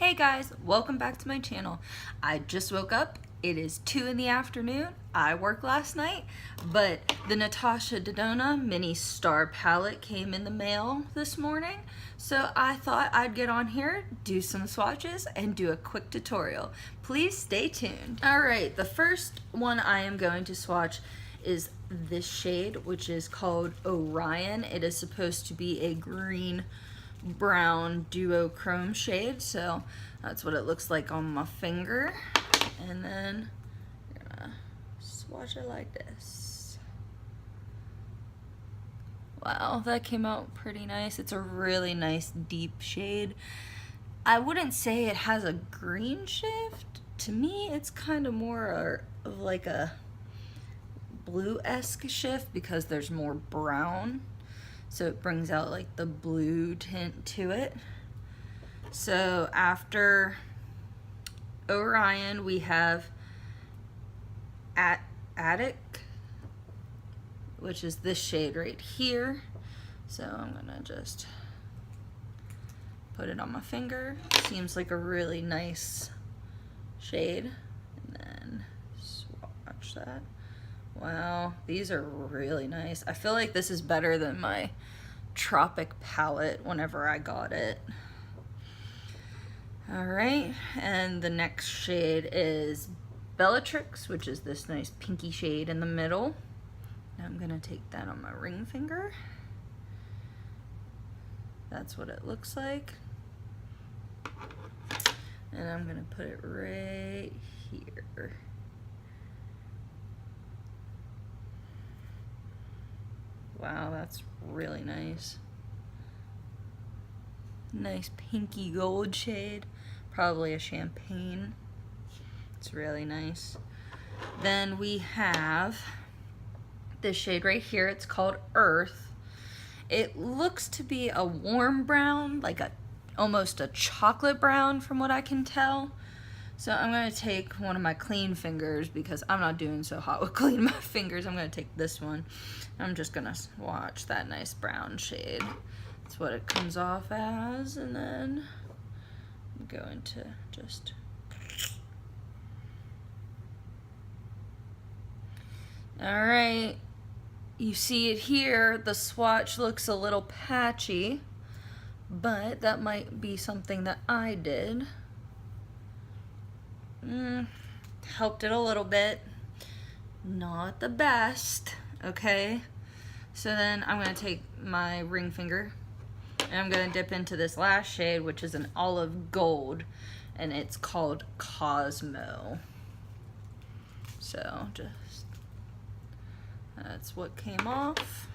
Hey guys, welcome back to my channel. I just woke up. It is 2 in the afternoon. I worked last night, but the Natasha Denona mini star palette came in the mail this morning. So I thought I'd get on here, do some swatches, and do a quick tutorial. Please stay tuned. All right, the first one I am going to swatch is this shade, which is called Orion. It is supposed to be a green brown duochrome shade, so that's what it looks like on my finger. And then I'm gonna swatch it like this. Wow, that came out pretty nice. It's a really nice deep shade. I wouldn't say it has a green shift. To me, it's kind of more of like a blue-esque shift because there's more brown. So it brings out like the blue tint to it. So after Orion, we have Attic, which is this shade right here. So I'm gonna just put it on my finger. Seems like a really nice shade. And then swatch that. Wow, these are really nice. I feel like this is better than my Tropic palette whenever I got it. All right, and the next shade is Bellatrix, which is this nice pinky shade in the middle. Now I'm gonna take that on my ring finger. That's what it looks like. And I'm gonna put it right here. Wow, that's really nice. Nice pinky gold shade, probably a champagne. It's really nice. Then we have this shade right here. It's called Earth. It looks to be a warm brown, like almost a chocolate brown from what I can tell. So I'm going to take one of my clean fingers because I'm not doing so hot with cleaning my fingers. I'm going to take this one. I'm just going to swatch that nice brown shade. That's what it comes off as. And then I'm going to just... Alright, you see it here. The swatch looks a little patchy, but that might be something that I did. Helped it a little bit. Not the best, okay? So then I'm gonna take my ring finger and I'm gonna dip into this last shade, which is an olive gold, and it's called Cosmo. So just, that's what came off.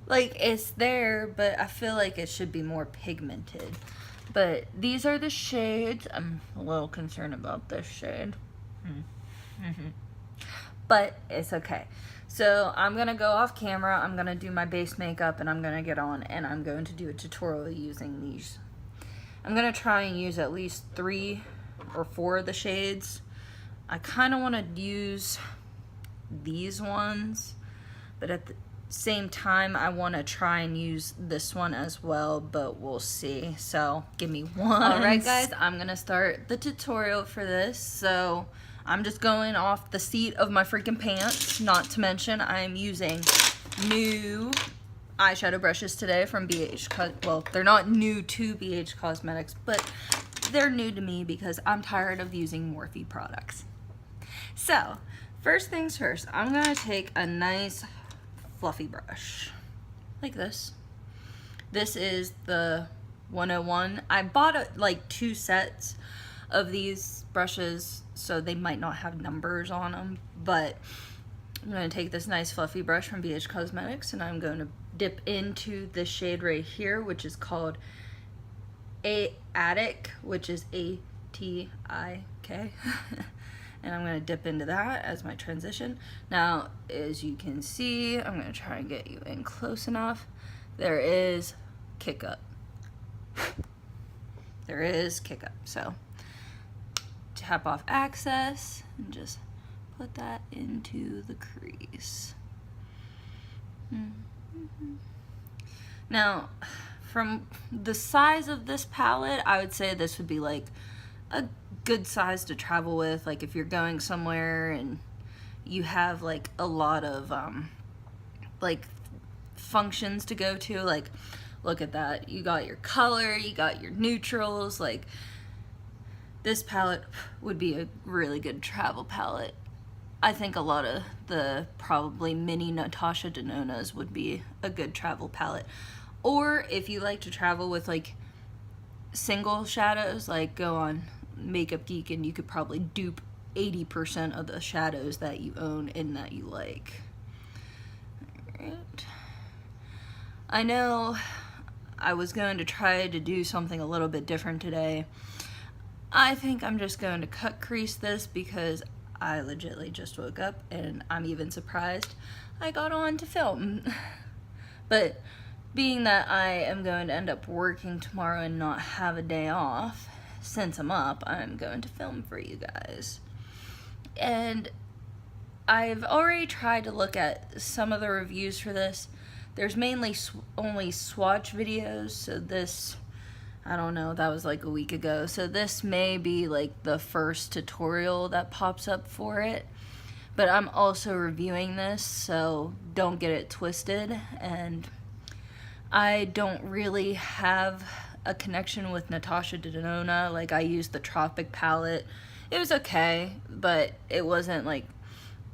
Like, it's there, but I feel like it should be more pigmented. But these are the shades. I'm a little concerned about this shade. But it's okay. So I'm going to go off camera. I'm going to do my base makeup, and I'm going to get on, and I'm going to do a tutorial using these. I'm going to try and use at least 3 or 4 of the shades. I kind of want to use these ones, but at the same time I want to try and use this one as well, but we'll see. So give me one. All right guys, I'm gonna start the tutorial for this. So I'm just going off the seat of my freaking pants. Not to mention I'm using new eyeshadow brushes today from BH. Well, they're not new to BH Cosmetics, but they're new to me because I'm tired of using Morphe products. So first things first, I'm gonna take a nice fluffy brush like this. This is the 101. I bought like 2 sets of these brushes, so they might not have numbers on them, but I'm going to take this nice fluffy brush from BH Cosmetics and I'm going to dip into this shade right here, which is called Attic, which is A-T-I-K. And I'm going to dip into that as my transition. Now, as you can see, I'm going to try and get you in close enough. There is kick up. There is kick up. So, tap off access and just put that into the crease. Now, from the size of this palette, I would say this would be like a good size to travel with, like if you're going somewhere and you have like a lot of like functions to go to. Like, look at that, you got your color, you got your neutrals. Like, this palette would be a really good travel palette. I think a lot of the probably mini Natasha Denonas would be a good travel palette. Or if you like to travel with like single shadows, like go on Makeup Geek and you could probably dupe 80% of the shadows that you own and that you like. Alright. I know I was going to try to do something a little bit different today. I think I'm just going to cut crease this because I legitimately just woke up and I'm even surprised I got on to film. But being that I am going to end up working tomorrow and not have a day off, since I'm up, I'm going to film for you guys. And I've already tried to look at some of the reviews for this. There's mainly only swatch videos, so this, I don't know, that was like a week ago. So this may be like the first tutorial that pops up for it. But I'm also reviewing this, so don't get it twisted. And I don't really have a connection with Natasha Denona. Like, I used the Tropic palette. It was okay, but it wasn't like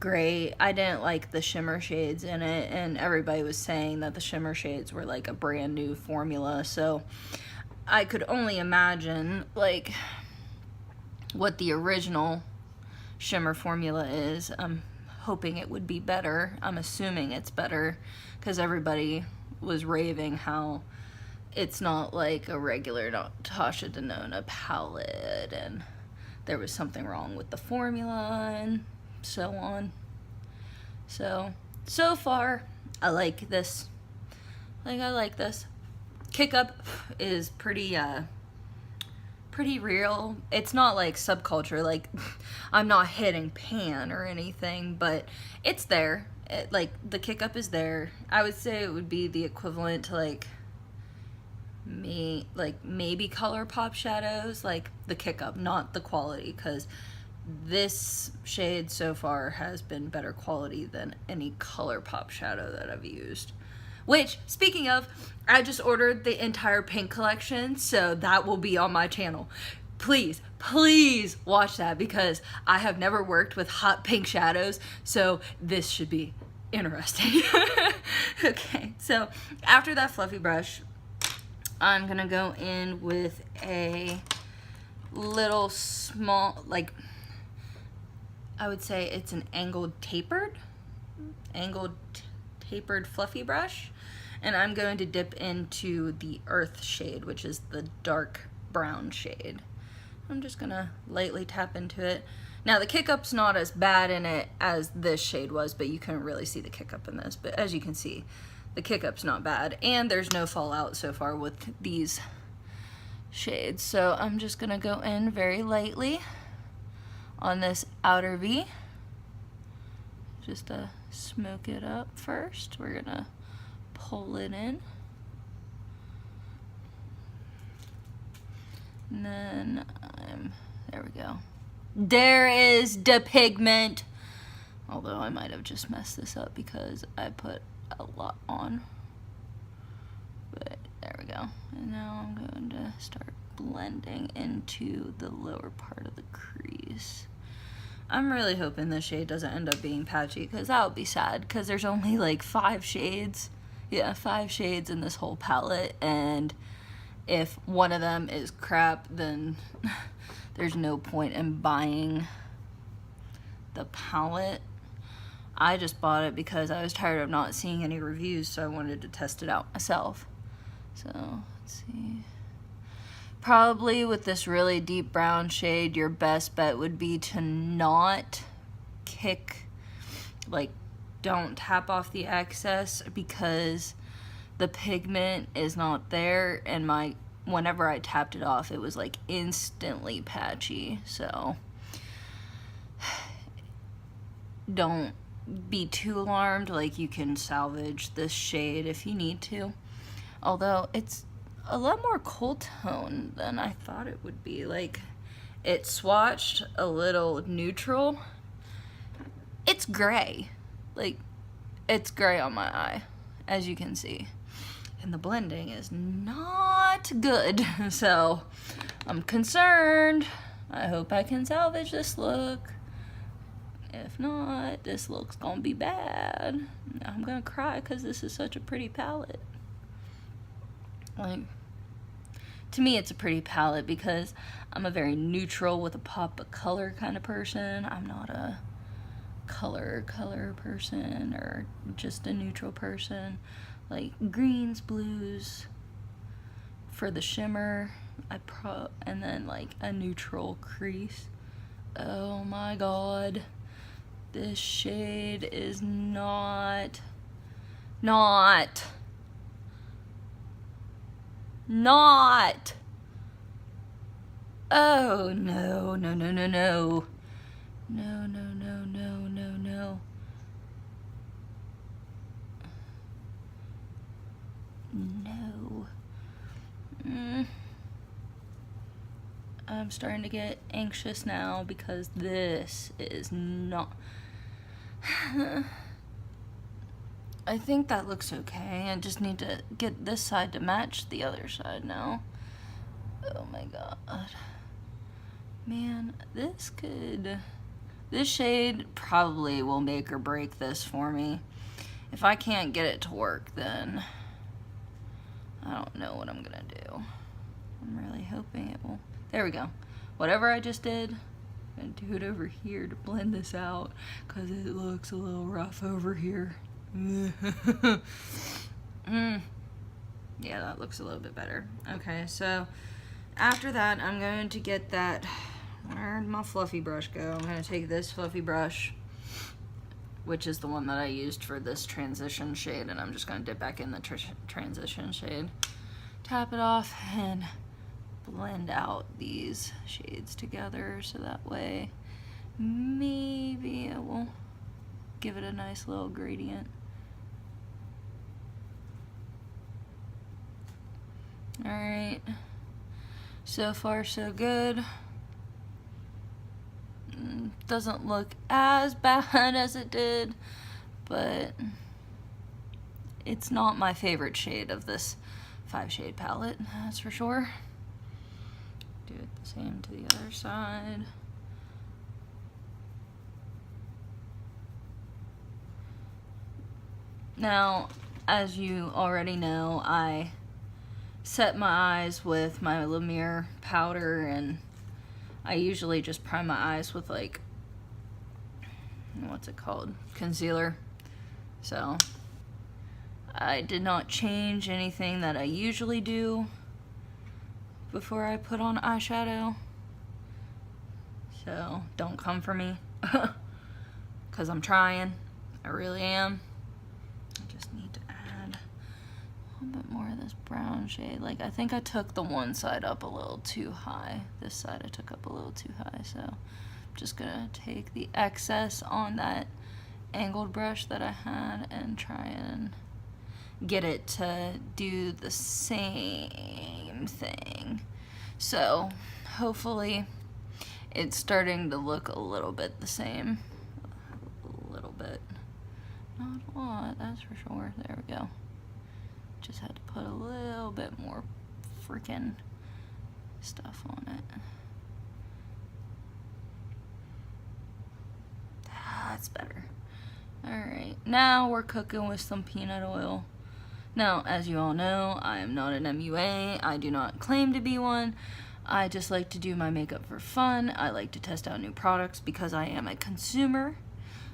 great. I didn't like the shimmer shades in it, and everybody was saying that the shimmer shades were like a brand new formula, so I could only imagine like what the original shimmer formula is. I'm hoping it would be better. I'm assuming it's better because everybody was raving how it's not like a regular Natasha Denona palette and there was something wrong with the formula and so on. So far, I like this. I like this. Kick Up is pretty real. It's not like subculture, like I'm not hitting pan or anything, but it's there. Like, the Kick Up is there. I would say it would be the equivalent to like maybe ColourPop shadows, like the Kick Up, not the quality, because this shade so far has been better quality than any ColourPop shadow that I've used. Which, speaking of, I just ordered the entire pink collection, so that will be on my channel. Please watch that because I have never worked with hot pink shadows, so this should be interesting. Okay, so after that fluffy brush, I'm gonna go in with a little small, like, I would say it's an angled tapered fluffy brush, and I'm going to dip into the earth shade, which is the dark brown shade. I'm just gonna lightly tap into it. Now, the Kick Up's not as bad in it as this shade was, but you couldn't really see the Kick Up in this. But as you can see, the Kick Up's not bad, and there's no fallout so far with these shades. So I'm just gonna go in very lightly on this outer V, just to smoke it up first. We're gonna pull it in, and then there we go. There is the pigment, although I might have just messed this up because I put a lot on, but there we go. And now I'm going to start blending into the lower part of the crease. I'm really hoping this shade doesn't end up being patchy, because that would be sad, because there's only like 5 shades. Yeah, 5 shades in this whole palette, and if one of them is crap, then there's no point in buying the palette. I just bought it because I was tired of not seeing any reviews, so I wanted to test it out myself. So, let's see. Probably with this really deep brown shade, your best bet would be to not don't tap off the excess, because the pigment is not there, and whenever I tapped it off, it was like instantly patchy. So don't be too alarmed. Like, you can salvage this shade if you need to. Although it's a lot more cool tone than I thought it would be. Like, it swatched a little neutral. It's gray. Like, it's gray on my eye, as you can see. And the blending is not good. So, I'm concerned. I hope I can salvage this look. If not, this look's gonna be bad. I'm gonna cry because this is such a pretty palette. Like, to me it's a pretty palette because I'm a very neutral with a pop of color kind of person. I'm not a color person or just a neutral person. Like, greens, blues for the shimmer, and then like a neutral crease. Oh my god, this shade is not oh no. I'm starting to get anxious now because this is not I think that looks okay. I just need to get this side to match the other side now. Oh my god. Man, this shade probably will make or break this for me. If I can't get it to work, then I don't know what I'm gonna do. I'm really hoping it will. There we go. Whatever I just did, I'm gonna do it over here to blend this out because it looks a little rough over here. Yeah, that looks a little bit better. Okay, so after that, I'm going to get that. Where'd my fluffy brush go? I'm going to take this fluffy brush, which is the one that I used for this transition shade, and I'm just going to dip back in the transition shade, tap it off, and blend out these shades together so that way maybe it will give it a nice little gradient. Alright, so far so good. Doesn't look as bad as it did, but it's not my favorite shade of this 5-shade palette, that's for sure. Do it the same to the other side. Now, as you already know, I set my eyes with my Lumiere powder, and I usually just prime my eyes with, like, what's it called? Concealer. So I did not change anything that I usually do before I put on eyeshadow. So don't come for me because I'm trying. I really am. I just need to add a little bit more of this brown shade. Like, I think I took the one side up a little too high. This side I took up a little too high, so I'm just gonna take the excess on that angled brush that I had and try and get it to do the same thing. So hopefully it's starting to look a little bit the same. A little bit. Not a lot, that's for sure. There we go. Just had to put a little bit more freaking stuff on it. That's better. Alright, now we're cooking with some peanut oil. Now, as you all know, I am not an MUA. I do not claim to be one. I just like to do my makeup for fun. I like to test out new products because I am a consumer.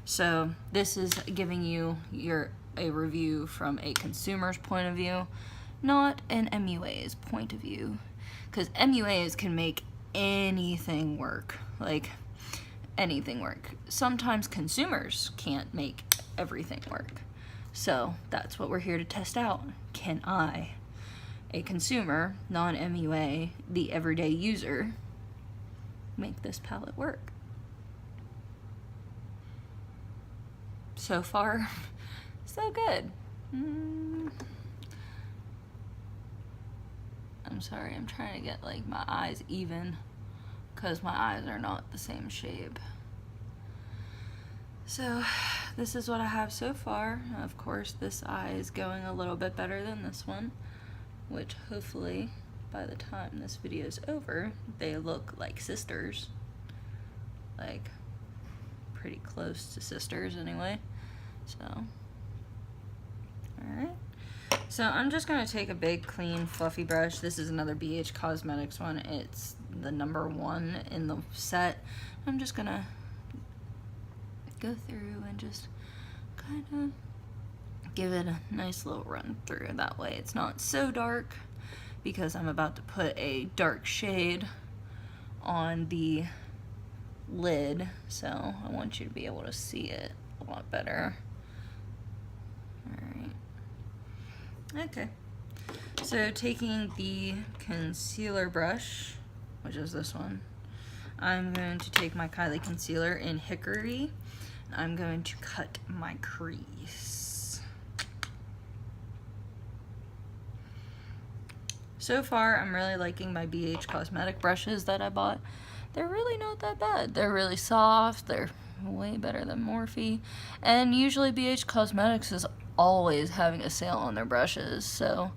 So this is giving you a review from a consumer's point of view, not an MUA's point of view. Because MUAs can make anything work. Like, anything work. Sometimes consumers can't make everything work. So that's what we're here to test out. Can I, a consumer, non-MUA, the everyday user, make this palette work? so far, so good. I'm sorry, I'm trying to get like my eyes even because my eyes are not the same shape. So this is what I have so far. Of course, this eye is going a little bit better than this one, which hopefully by the time this video is over, they look like sisters. Like pretty close to sisters anyway. So, alright. So I'm just going to take a big, clean, fluffy brush. This is another BH Cosmetics one. It's the #1 in the set. I'm just going to go through and just kind of give it a nice little run through. That way it's not so dark, because I'm about to put a dark shade on the lid. So I want you to be able to see it a lot better. Okay, so taking the concealer brush, which is this one, I'm going to take my Kylie concealer in Hickory. I'm going to cut my crease. So far, I'm really liking my BH Cosmetic brushes that I bought. They're really not that bad. They're really soft. They're way better than Morphe. And usually BH Cosmetics is always having a sale on their brushes, so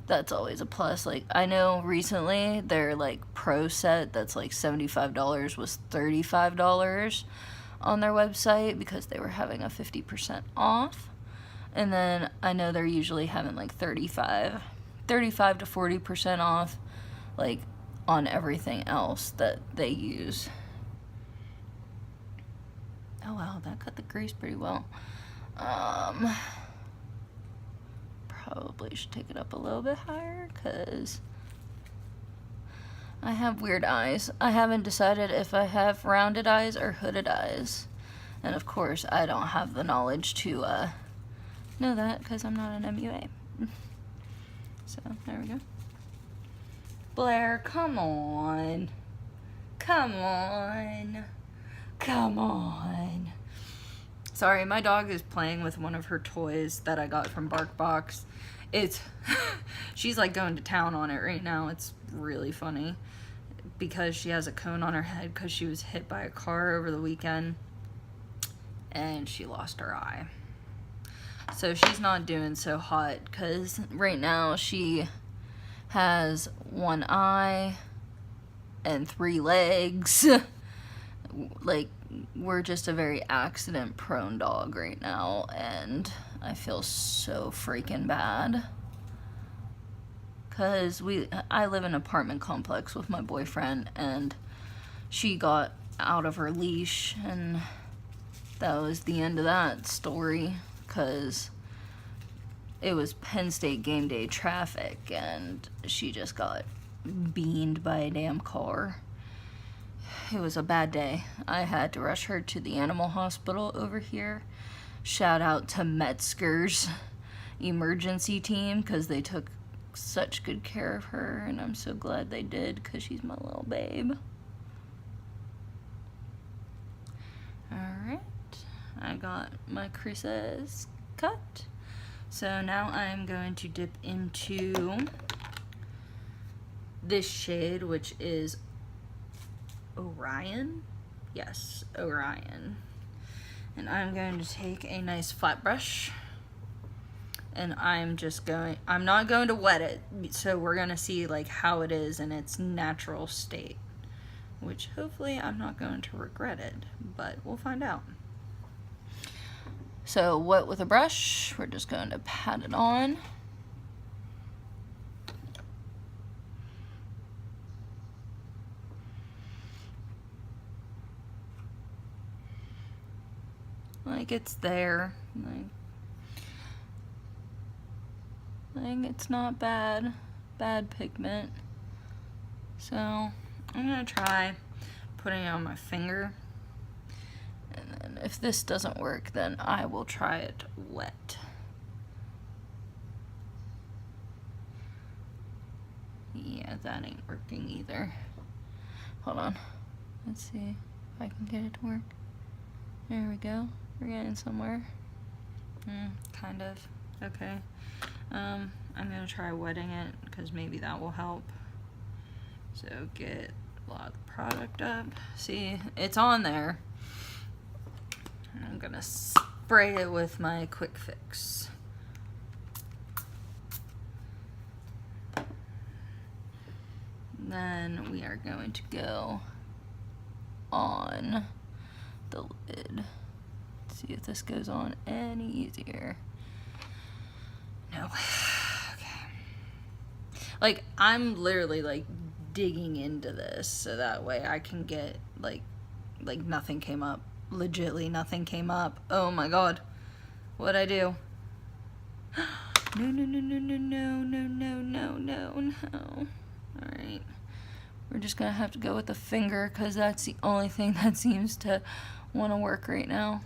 that's always a plus. Like, I know recently their like pro set that's like $75 was $35 on their website because they were having a 50% off. And then I know they're usually having like 35 to 40% off, like on everything else that they use. Oh wow, that cut the crease pretty well. Probably should take it up a little bit higher because I have weird eyes. I haven't decided if I have rounded eyes or hooded eyes. And of course, I don't have the knowledge to know that because I'm not an MUA. So, there we go. Blair, come on. Come on. Come on. Sorry, my dog is playing with one of her toys that I got from BarkBox. She's like going to town on it right now. It's really funny because she has a cone on her head because she was hit by a car over the weekend and she lost her eye. So she's not doing so hot because right now she has one eye and 3 legs. Like, we're just a very accident prone dog right now, and I feel so freaking bad because I live in an apartment complex with my boyfriend, and she got out of her leash, and that was the end of that story because it was Penn State game day traffic and she just got beamed by a damn car. It was a bad day. I had to rush her to the animal hospital over here. Shout out to Metzger's emergency team because they took such good care of her, and I'm so glad they did because she's my little babe. Alright, I got my creases cut. So now I'm going to dip into this shade, which is Orion. Yes, Orion. And I'm going to take a nice flat brush and I'm not going to wet it, so we're going to see like how it is in its natural state, which hopefully I'm not going to regret it, but we'll find out. So wet with a brush, we're just going to pat it on. Like it's there, like it's not bad pigment. So I'm gonna try putting it on my finger, and then if this doesn't work, then I will try it wet. Yeah, that ain't working either. Hold on, let's see if I can get it to work. There we go. We're getting somewhere. Kind of. Okay. I'm gonna try wetting it because maybe that will help. So get a lot of the product up. See, it's on there. I'm gonna spray it with my Quick Fix. Then we are going to go on the lid. See if this goes on any easier. No. Okay. Like, I'm literally like digging into this so that way I can get like nothing came up. Legitly nothing came up. Oh my god. What'd I do? No, no, no, no, no, no, no, no, no, no, no. Alright. We're just gonna have to go with the finger because that's the only thing that seems to want to work right now.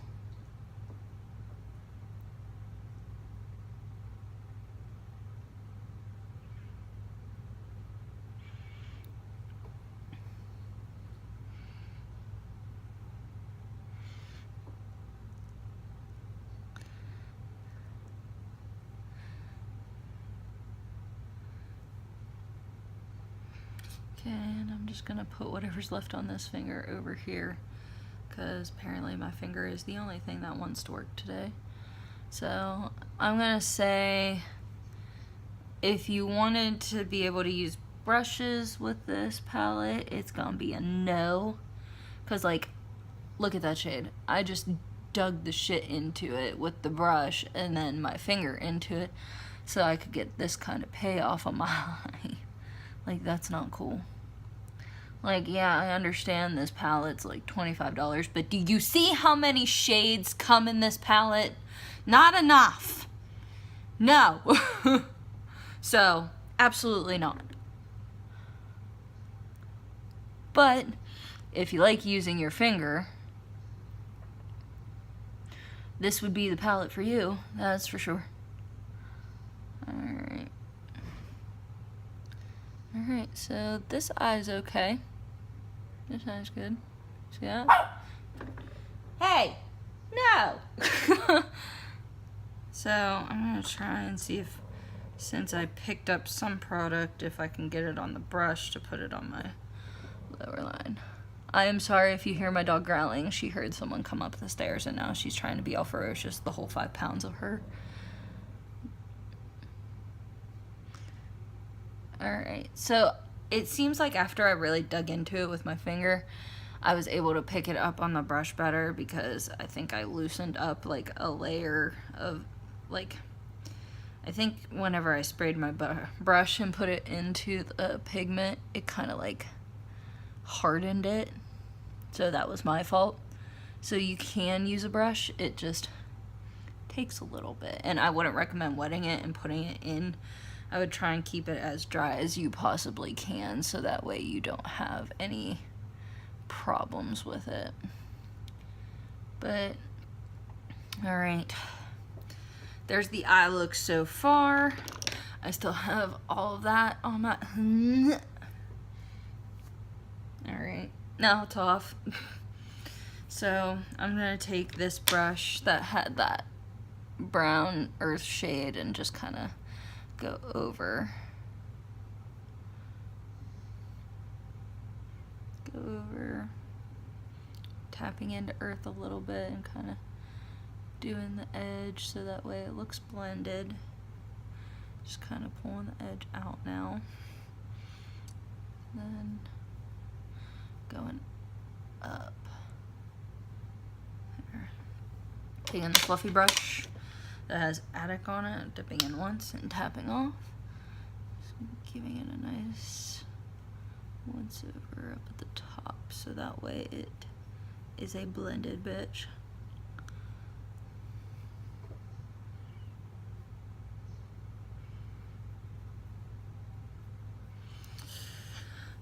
Okay, and I'm just gonna put whatever's left on this finger over here because apparently my finger is the only thing that wants to work today. So I'm gonna say if you wanted to be able to use brushes with this palette, it's gonna be a no. Because, like, look at that shade. I just dug the shit into it with the brush and then my finger into it so I could get this kind of payoff on my eye. Like, that's not cool. Like, yeah, I understand this palette's like $25, but do you see how many shades come in this palette? Not enough. No. So, absolutely not. But if you like using your finger, this would be the palette for you, that's for sure. Alright. Alright, so this eye's okay. This eye's good. See that? Hey! No! So, I'm gonna try and see if, since I picked up some product, if I can get it on the brush to put it on my lower line. I am sorry if you hear my dog growling. She heard someone come up the stairs and now she's trying to be all ferocious, the whole 5 pounds of her. Alright, so it seems like after I really dug into it with my finger, I was able to pick it up on the brush better because I think I loosened up like a layer of, like, I think whenever I sprayed my brush and put it into the pigment, it kind of like hardened it. So that was my fault. So you can use a brush, it just takes a little bit. And I wouldn't recommend wetting it and putting it in. I would try and keep it as dry as you possibly can so that way you don't have any problems with it. But, alright. There's the eye look so far. I still have all of that on my... Alright, now it's off. So, I'm going to take this brush that had that brown earth shade and just kind of go over. Tapping into earth a little bit and kind of doing the edge so that way it looks blended. Just kind of pulling the edge out now. Then going up. There. Taking the fluffy brush that has attic on it, dipping in once and tapping off. Just giving it a nice once over up at the top so that way it is a blended bitch.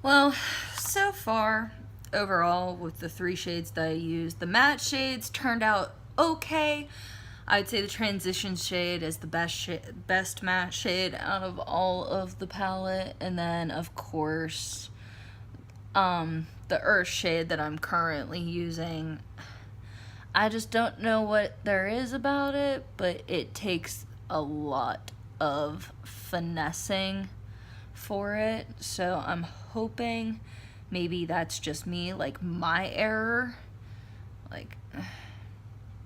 Well, so far, overall, with the 3 shades that I used, the matte shades turned out okay. I'd say the transition shade is the best matte shade out of all of the palette. And then, of course, the earth shade that I'm currently using, I just don't know what there is about it, but it takes a lot of finessing for it. So I'm hoping maybe that's just me, like my error. Like,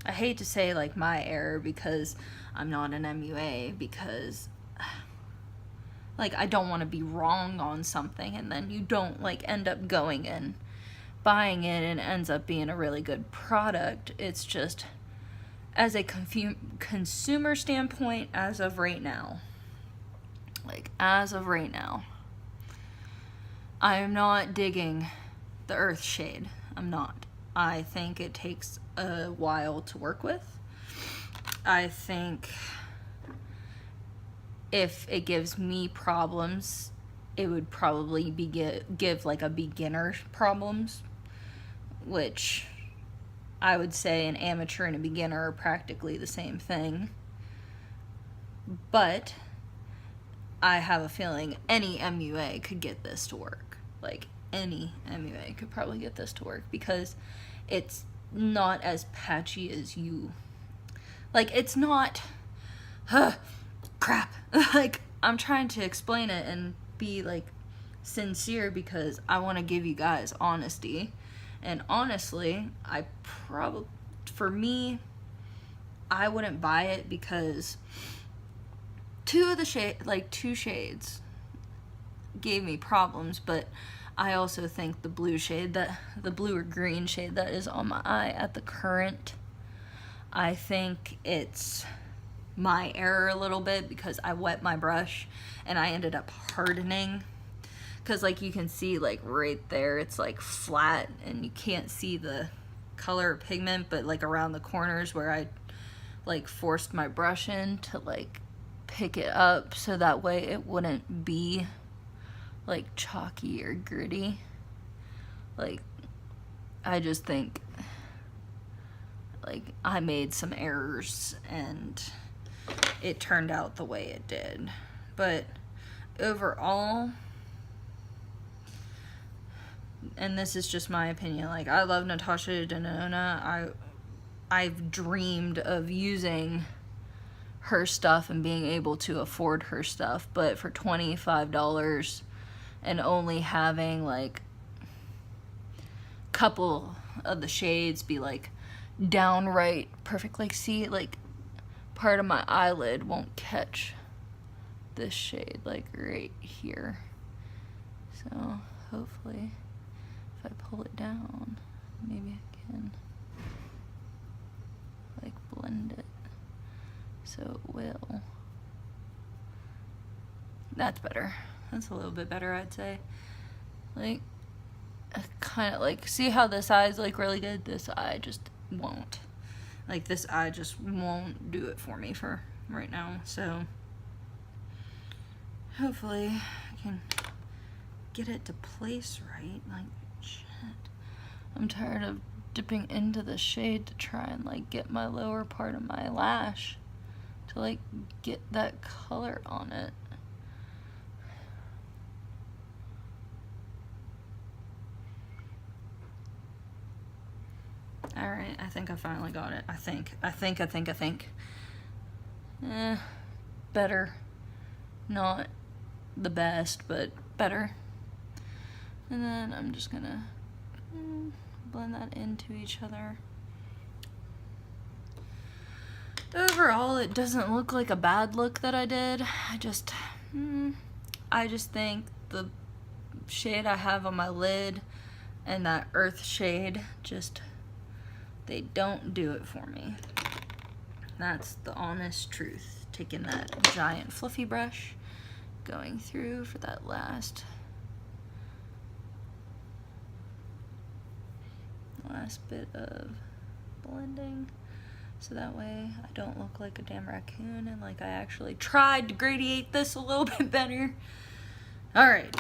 I hate to say like my error because I'm not an MUA, because like I don't want to be wrong on something and then you don't like end up going and buying it and it ends up being a really good product. It's just, as a consumer standpoint, as of right now, I am not digging the earth shade. I'm not. I think it takes a while to work with. I think if it gives me problems, it would probably give like a beginner problems, which I would say an amateur and a beginner are practically the same thing. But I have a feeling any MUA could get this to work. Like, any MUA could probably get this to work because it's not as patchy as you... Like, it's not... crap. Like, I'm trying to explain it and be, like, sincere because I want to give you guys honesty. And honestly, for me, I wouldn't buy it because two shades gave me problems, but I also think the blue or green shade that is on my eye at the current, I think it's my error a little bit because I wet my brush and I ended up hardening. Because like you can see like right there, it's like flat and you can't see the color or pigment, but like around the corners where I like forced my brush in to like pick it up so that way it wouldn't be like chalky or gritty. Like, I just think like I made some errors and it turned out the way it did. But overall, and this is just my opinion, like I love Natasha Denona. I've dreamed of using her stuff and being able to afford her stuff, but for $25 and only having like a couple of the shades be like downright perfect, like see, like part of my eyelid won't catch this shade like right here, so hopefully if I pull it down maybe I can like blend it so it will. That's better. That's a little bit better, I'd say. Like, kind of like, see how this eye is like really good? This eye just won't. Like, this eye just won't do it for me for right now. So, hopefully I can get it to place right. Like, shit. I'm tired of dipping into the shade to try and like get my lower part of my lash to like get that color on it. Alright, I think I finally got it. I think. Better. Not the best, but better. And then I'm just gonna blend that into each other. Overall, it doesn't look like a bad look that I did. I just think the shade I have on my lid and that earth shade just, they don't do it for me. That's the honest truth. Taking that giant fluffy brush, going through for that last bit of blending, so that way I don't look like a damn raccoon and like I actually tried to gradiate this a little bit better. Alright,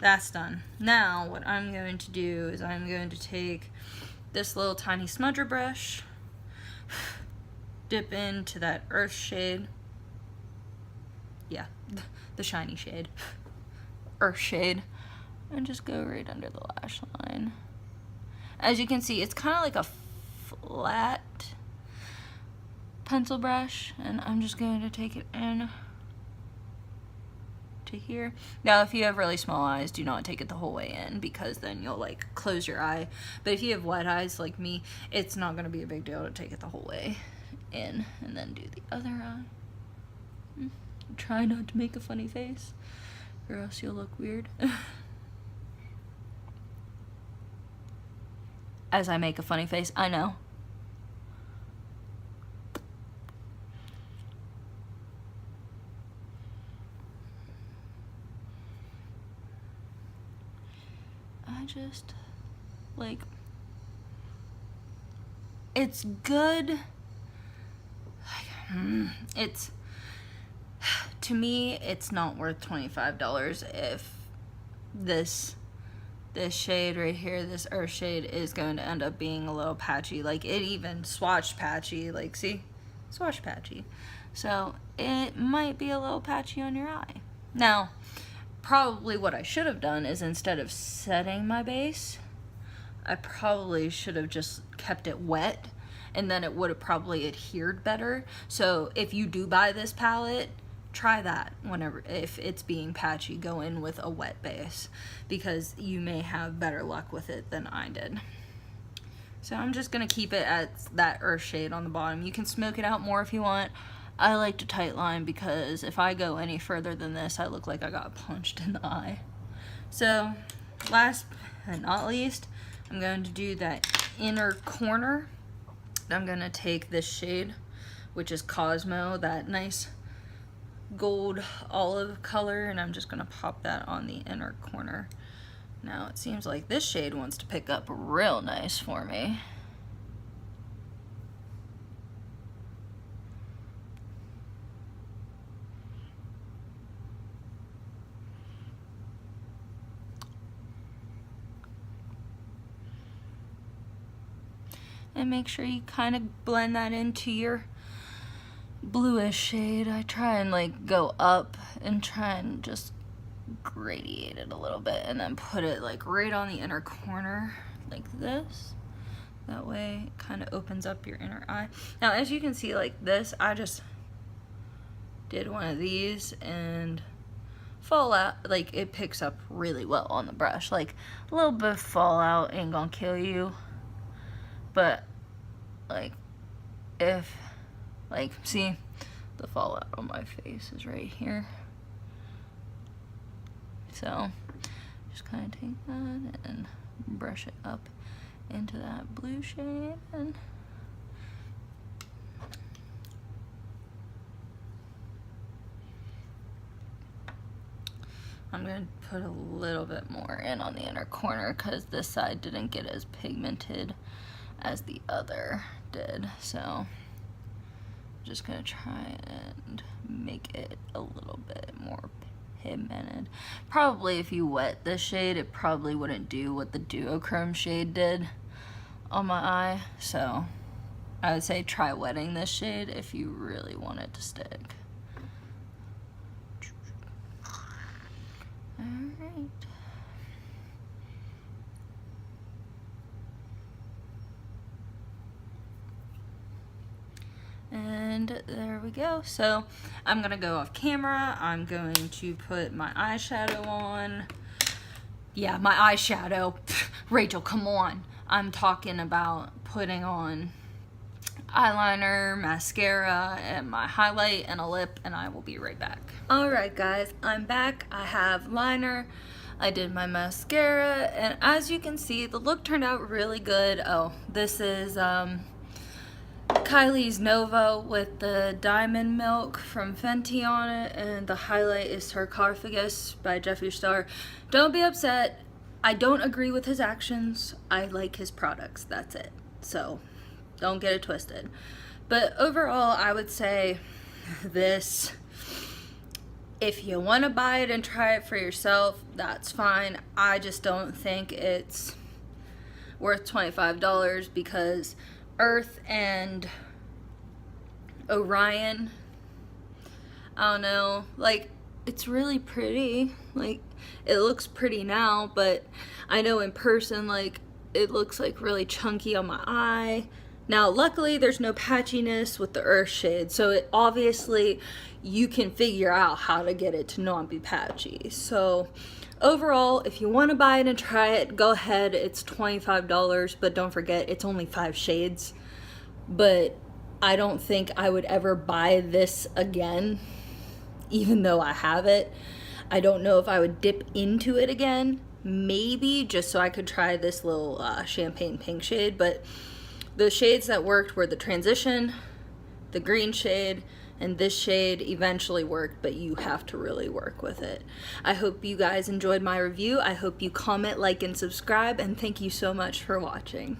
that's done. Now what I'm going to do is I'm going to take this little tiny smudger brush, dip into that earth shade, yeah, the shiny shade, earth shade, and just go right under the lash line. As you can see, it's kind of like a flat pencil brush, and I'm just going to take it in to here. Now, if you have really small eyes, do not take it the whole way in, because then you'll like close your eye. But if you have wide eyes like me, it's not going to be a big deal to take it the whole way in, and then do the other eye. Try not to make a funny face, or else you'll look weird. As I make a funny face, I know. I just, like, it's good. It's, to me, it's not worth $25 if this shade right here, this earth shade, is going to end up being a little patchy. Like, it even swatched patchy. Like, see? Swatch patchy. So, it might be a little patchy on your eye. Now, probably what I should have done is, instead of setting my base, I probably should have just kept it wet, and then it would have probably adhered better. So, if you do buy this palette, try that whenever, if it's being patchy, go in with a wet base, because you may have better luck with it than I did. So I'm just gonna keep it at that earth shade on the bottom. You can smoke it out more if you want. I like to tight line, because if I go any further than this, I look like I got punched in the eye. So last and not least, I'm going to do that inner corner. I'm gonna take this shade, which is Cosmo, that nice gold olive color, and I'm just gonna pop that on the inner corner. Now it seems like this shade wants to pick up real nice for me. And make sure you kind of blend that into your bluish shade. I try and like go up and try and just gradiate it a little bit, and then put it like right on the inner corner like this. That way it kind of opens up your inner eye. Now, as you can see, like this, I just did one of these, and fallout, like, it picks up really well on the brush. Like, a little bit of fallout ain't gonna kill you, but like, if, like, see, the fallout on my face is right here. So just kind of take that and brush it up into that blue shade, and I'm going to put a little bit more in on the inner corner, because this side didn't get as pigmented as the other did. So I'm just going to try and make it a little bit more pigmented. Probably if you wet this shade, it probably wouldn't do what the duochrome shade did on my eye. So I would say try wetting this shade if you really want it to stick. Alright. And there we go. So I'm gonna go off camera. I'm going to put my eyeshadow on. Yeah, my eyeshadow. Rachel, come on. I'm talking about putting on eyeliner, mascara, and my highlight and a lip, and I will be right back. Alright guys, I'm back. I have liner, I did my mascara, and as you can see, the look turned out really good. Oh, this is Kylie's Nova with the diamond milk from Fenty on it, and the highlight is Sarcophagus by Jeffree Star. Don't be upset. I don't agree with his actions. I like his products. That's it. So don't get it twisted. But overall, I would say this, if you want to buy it and try it for yourself, that's fine. I just don't think it's worth $25, because Earth and Orion, I don't know, like, it's really pretty. Like, it looks pretty now, but I know in person, like, it looks like really chunky on my eye. Now, luckily, there's no patchiness with the earth shade, so it obviously you can figure out how to get it to not be patchy. So overall, if you want to buy it and try it, go ahead. It's $25, but don't forget, it's only 5 shades. But I don't think I would ever buy this again, even though I have it. I don't know if I would dip into it again. Maybe just so I could try this little champagne pink shade, but the shades that worked were the transition, the green shade, and this shade eventually worked, but you have to really work with it. I hope you guys enjoyed my review. I hope you comment, like, and subscribe, and thank you so much for watching.